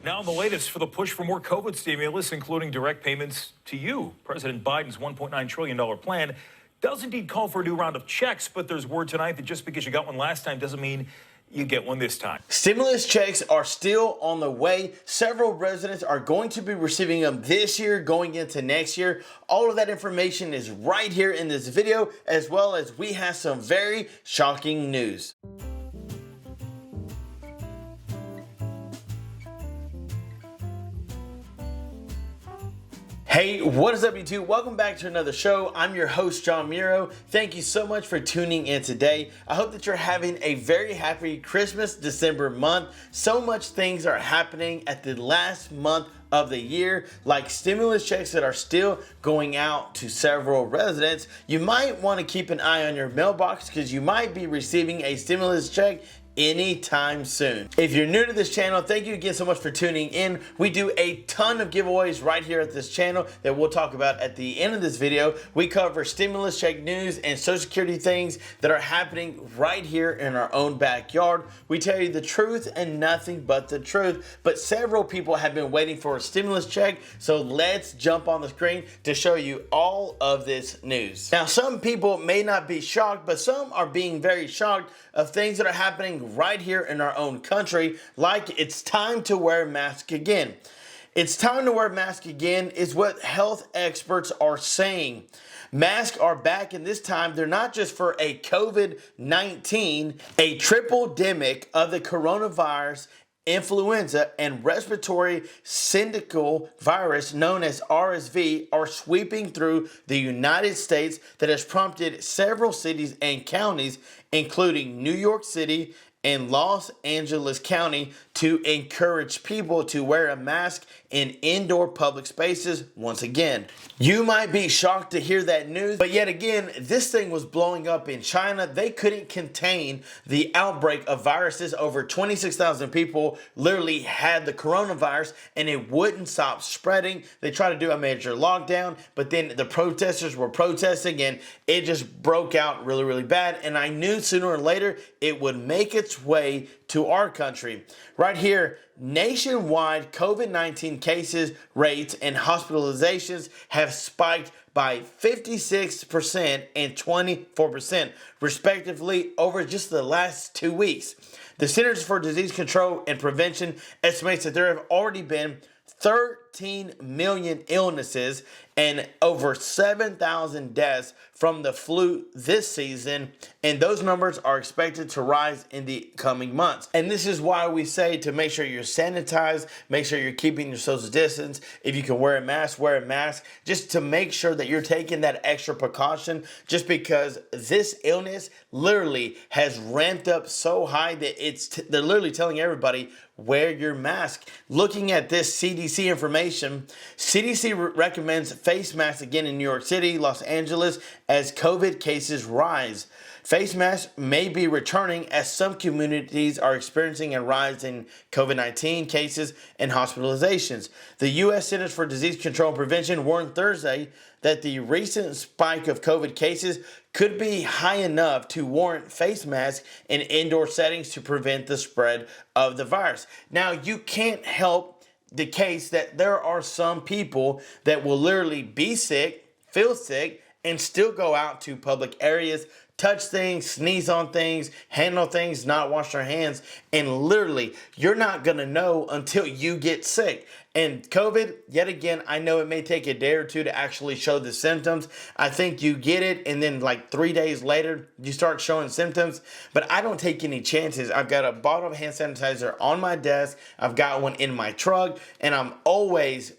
Now, the latest for the push for more COVID stimulus, including direct payments to you. President Biden's $1.9 trillion plan does indeed call for a new round of checks, but there's word tonight that just because you got one last time doesn't mean you get one this time. Stimulus checks are still on the way. Several residents are going to be receiving them this year, going into next year. All of that information is right here in this video, as well as we have some very shocking news. Hey, what is up YouTube? Welcome back to another show. I'm your host, John Muro. Thank you so much for tuning in today. I hope that you're having a very happy Christmas, December month. So much things are happening at the last month of the year, like stimulus checks that are still going out to several residents. You might want to keep an eye on your mailbox because you might be receiving a stimulus check anytime soon. If you're new to this channel, thank you again so much for tuning in. We do a ton of giveaways right here at this channel that we'll talk about at the end of this video. We cover stimulus check news and Social Security things that are happening right here in our own backyard. We tell you the truth and nothing but the truth, but several people have been waiting for a stimulus check, so let's jump on the screen to show you all of this news. Now, some people may not be shocked, but some are being very shocked of things that are happening right here in our own country, like it's time to wear a mask again. It's time to wear a mask again is what health experts are saying. Masks are back, and this time they're not just for a COVID-19, a triple-demic of the coronavirus, influenza, and respiratory syncytial virus known as RSV are sweeping through the United States that has prompted several cities and counties, including New York City and Los Angeles County, to encourage people to wear a mask in indoor public spaces once again. You might be shocked to hear that news, but yet again, this thing was blowing up in China. They couldn't contain the outbreak of viruses. Over 26,000 people literally had the coronavirus and it wouldn't stop spreading. They tried to do a major lockdown, but then the protesters were protesting and it just broke out really, really bad. And I knew sooner or later it would make its way to our country. Right here, nationwide COVID-19 cases, rates, and hospitalizations have spiked by 56% and 24% respectively over just the last 2 weeks. The Centers for Disease Control and Prevention estimates that there have already been 13 million illnesses and over 7,000 deaths from the flu this season, and those numbers are expected to rise in the coming months. And this is why we say to make sure you're sanitized, make sure you're keeping your social distance. If you can wear a mask, just to make sure that you're taking that extra precaution, just because this illness literally has ramped up so high that they're literally telling everybody, wear your mask. Looking at this CDC information, CDC recommends face masks again in New York City, Los Angeles, as COVID cases rise. Face masks may be returning as some communities are experiencing a rise in COVID-19 cases and hospitalizations. The U.S. Centers for Disease Control and Prevention warned Thursday that the recent spike of COVID cases could be high enough to warrant face masks in indoor settings to prevent the spread of the virus. Now, you can't help the case that there are some people that will literally be sick, feel sick, and still go out to public areas, touch things, sneeze on things, handle things, not wash their hands, and literally, you're not gonna know until you get sick. And COVID, yet again, I know it may take a day or two to actually show the symptoms. I think you get it, and then like 3 days later, you start showing symptoms. But I don't take any chances. I've got a bottle of hand sanitizer on my desk. I've got one in my truck, and I'm always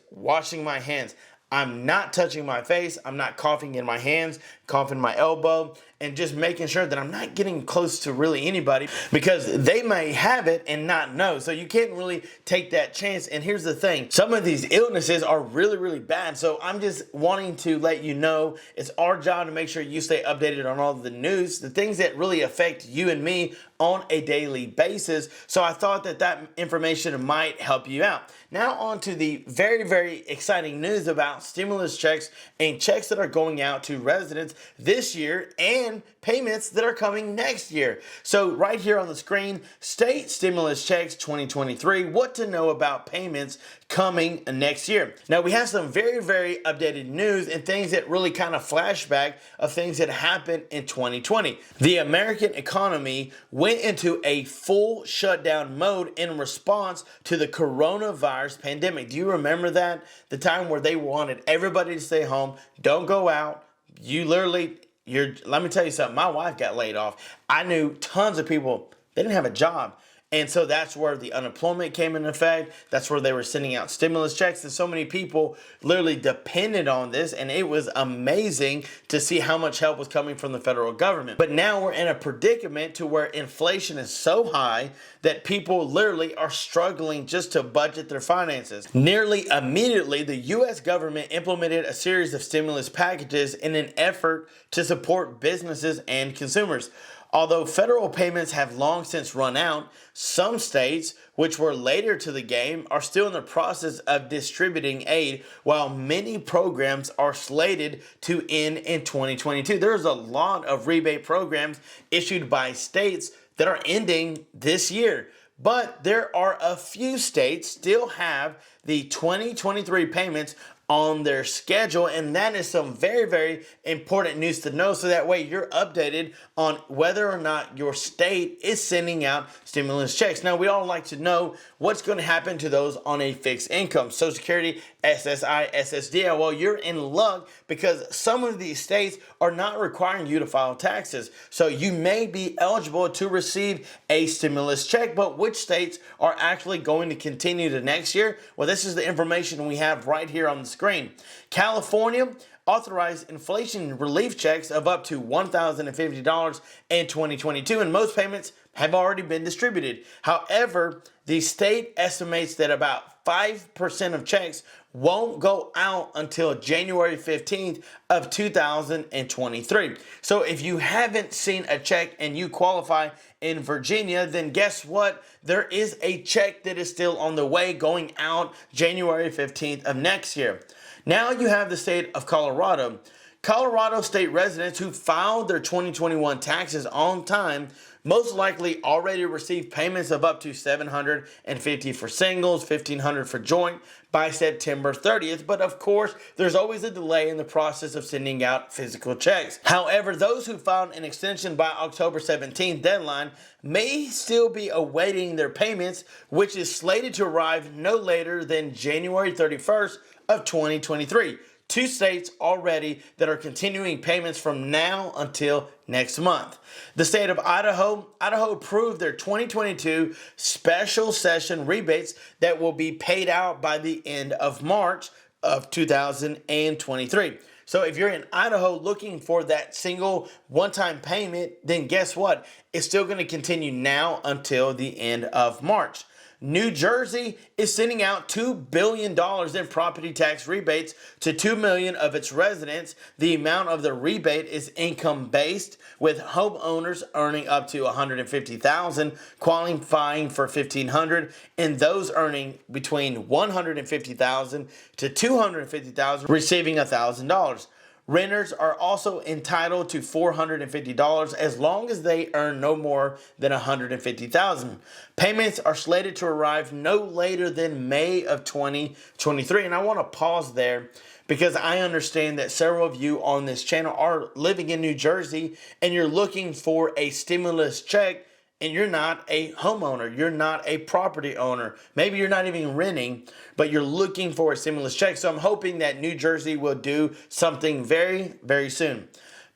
washing my hands. I'm not touching my face. I'm not coughing in my hands, coughing my elbow, and just making sure that I'm not getting close to really anybody because they may have it and not know. So you can't really take that chance. And here's the thing. Some of these illnesses are really, really bad. So I'm just wanting to let you know it's our job to make sure you stay updated on all of the news, the things that really affect you and me on a daily basis. So I thought that that information might help you out. Now on to the very, very exciting news about stimulus checks and checks that are going out to residents this year and and payments that are coming next year. So right here on the screen, state stimulus checks 2023, what to know about payments coming next year. Now we have some very, very updated news and things that really kind of flashback of things that happened in 2020. The American economy went into a full shutdown mode in response to the coronavirus pandemic. Do you remember that? The time where they wanted everybody to stay home, don't go out. Let me tell you something. My wife got laid off. I knew tons of people, they didn't have a job. And so that's where the unemployment came into effect. That's where they were sending out stimulus checks. And so many people literally depended on this. And it was amazing to see how much help was coming from the federal government. But now we're in a predicament to where inflation is so high that people literally are struggling just to budget their finances. Nearly immediately, the U.S. government implemented a series of stimulus packages in an effort to support businesses and consumers. Although federal payments have long since run out, some states, which were later to the game, are still in the process of distributing aid, while many programs are slated to end in 2022. There's a lot of rebate programs issued by states that are ending this year. But there are a few states still have the 2023 payments on their schedule, and that is some very, very important news to know, so that way you're updated on whether or not your state is sending out stimulus checks. Now, we all like to know what's going to happen to those on a fixed income, Social Security, SSI, SSDI. Well, you're in luck because some of these states are not requiring you to file taxes, so you may be eligible to receive a stimulus check. But which states are actually going to continue to next year? Well, this is the information we have right here on the screen. California authorized inflation relief checks of up to $1,050 in 2022, and most payments have already been distributed. However, the state estimates that about 5% of checks won't go out until January 15th of 2023. So if you haven't seen a check and you qualify in Virginia, then guess what? There is a check that is still on the way going out January 15th of next year. Now you have the state of Colorado. Colorado state residents who filed their 2021 taxes on time most likely already received payments of up to $750 for singles, $1,500 for joint by September 30th. But of course, there's always a delay in the process of sending out physical checks. However, those who filed an extension by October 17th deadline may still be awaiting their payments, which is slated to arrive no later than January 31st of 2023. Two states already that are continuing payments from now until next month. The state of Idaho approved their 2022 special session rebates that will be paid out by the end of March of 2023. So if you're in Idaho looking for that single one-time payment, then guess what? It's still going to continue now until the end of March. New Jersey is sending out $2 billion in property tax rebates to 2 million of its residents. The amount of the rebate is income-based, with homeowners earning up to $150,000 qualifying for $1,500, and those earning between $150,000 to $250,000 receiving $1,000. Renters are also entitled to $450 as long as they earn no more than $150,000. Payments are slated to arrive no later than May of 2023. And I want to pause there because I understand that several of you on this channel are living in New Jersey and you're looking for a stimulus check. And you're not a homeowner, you're not a property owner. Maybe you're not even renting, but you're looking for a stimulus check. So I'm hoping that New Jersey will do something very, very soon.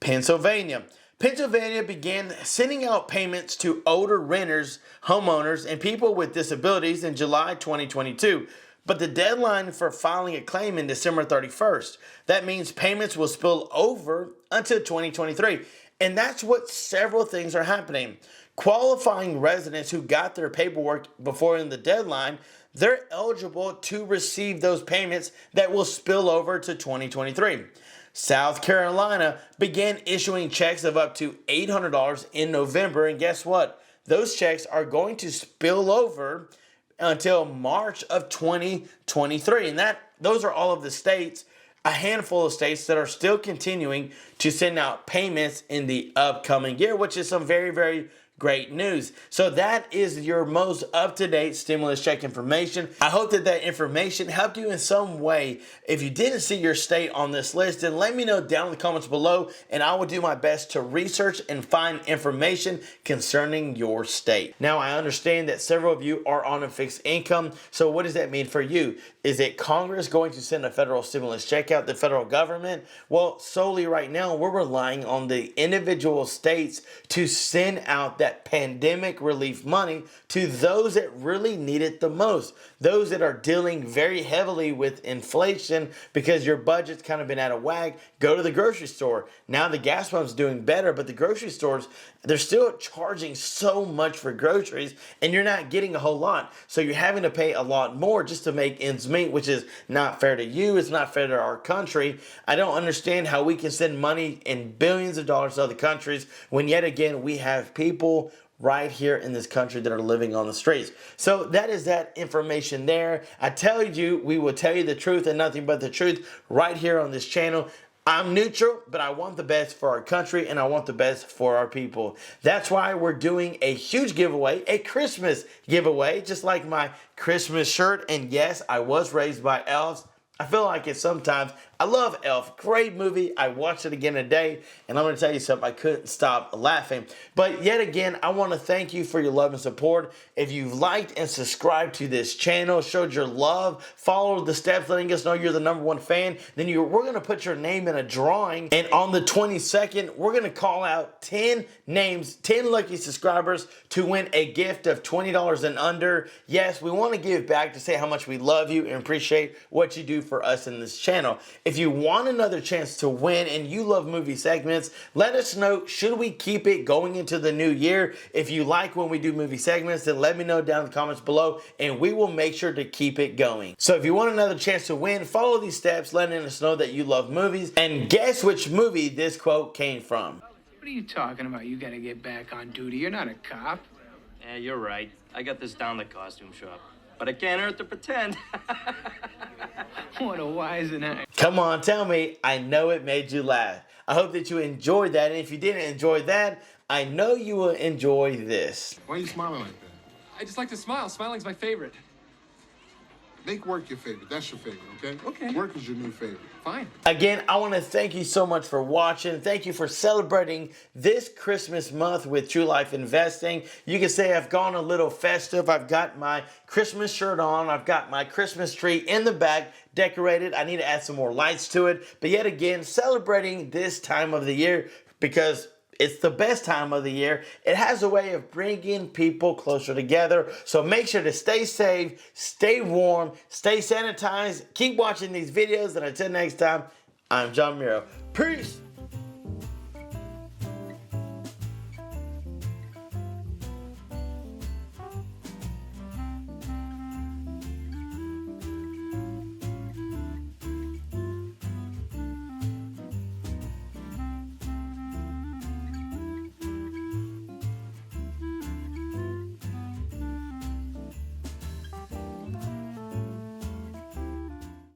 Pennsylvania began sending out payments to older renters, homeowners, and people with disabilities in July 2022. But the deadline for filing a claim in December 31st. That means payments will spill over until 2023. And that's what several things are happening. Qualifying residents who got their paperwork before the deadline, they're eligible to receive those payments that will spill over to 2023. South Carolina began issuing checks of up to $800 in November, and guess what? Those checks are going to spill over until March of 2023. And those are all of the states a handful of states that are still continuing to send out payments in the upcoming year, which is some very, very great news. So that is your most up-to-date stimulus check information. I hope that that information helped you in some way. If you didn't see your state on this list, then let me know down in the comments below, and I will do my best to research and find information concerning your state. Now, I understand that several of you are on a fixed income. So what does that mean for you? Is it Congress going to send a federal stimulus check out, the federal government? Well, solely right now, we're relying on the individual states to send out that pandemic relief money to those that really need it the most. Those that are dealing very heavily with inflation because your budget's kind of been out of whack. Go to the grocery store. Now the gas pump's doing better, but the grocery stores, they're still charging so much for groceries and you're not getting a whole lot. So you're having to pay a lot more just to make ends meet, which is not fair to you. It's not fair to our country. I don't understand how we can send money in billions of dollars to other countries when yet again we have people right here in this country that are living on the streets. So that is that information there. I tell you, we will tell you the truth and nothing but the truth right here on this channel. I'm neutral, but I want the best for our country and I want the best for our people. That's why we're doing a huge giveaway, a Christmas giveaway, just like my Christmas shirt. And yes, I was raised by elves. I feel like it sometimes. I love Elf. Great movie. I watched it again today, and I'm going to tell you something. I couldn't stop laughing. But yet again, I want to thank you for your love and support. If you've liked and subscribed to this channel, showed your love, followed the steps, letting us know you're the #1 fan, then we're going to put your name in a drawing. And on the 22nd, we're going to call out 10 names, 10 lucky subscribers to win a gift of $20 and under. Yes, we want to give back to say how much we love you and appreciate what you do for us in this channel. If you want another chance to win and you love movie segments, let us know, should we keep it going into the new year? If you like when we do movie segments, then let me know down in the comments below and we will make sure to keep it going. So if you want another chance to win, follow these steps, letting us know that you love movies. And guess which movie this quote came from? What are you talking about? You gotta get back on duty. You're not a cop. Yeah, you're right. I got this down the costume shop. But it can't hurt to pretend. What a wise and act. Come on, tell me. I know it made you laugh. I hope that you enjoyed that. And if you didn't enjoy that, I know you will enjoy this. Why are you smiling like that? I just like to smile. Smiling's my favorite. Make work your favorite. That's your favorite, okay? Okay. Work is your new favorite. Fine. Again, I want to thank you so much for watching. Thank you for celebrating this Christmas month with True Life Investing. You can say I've gone a little festive. I've got my Christmas shirt on. I've got my Christmas tree in the back decorated. I need to add some more lights to it. But yet again, celebrating this time of the year because it's the best time of the year. It has a way of bringing people closer together. So make sure to stay safe, stay warm, stay sanitized. Keep watching these videos. And until next time, I'm John Miro. Peace.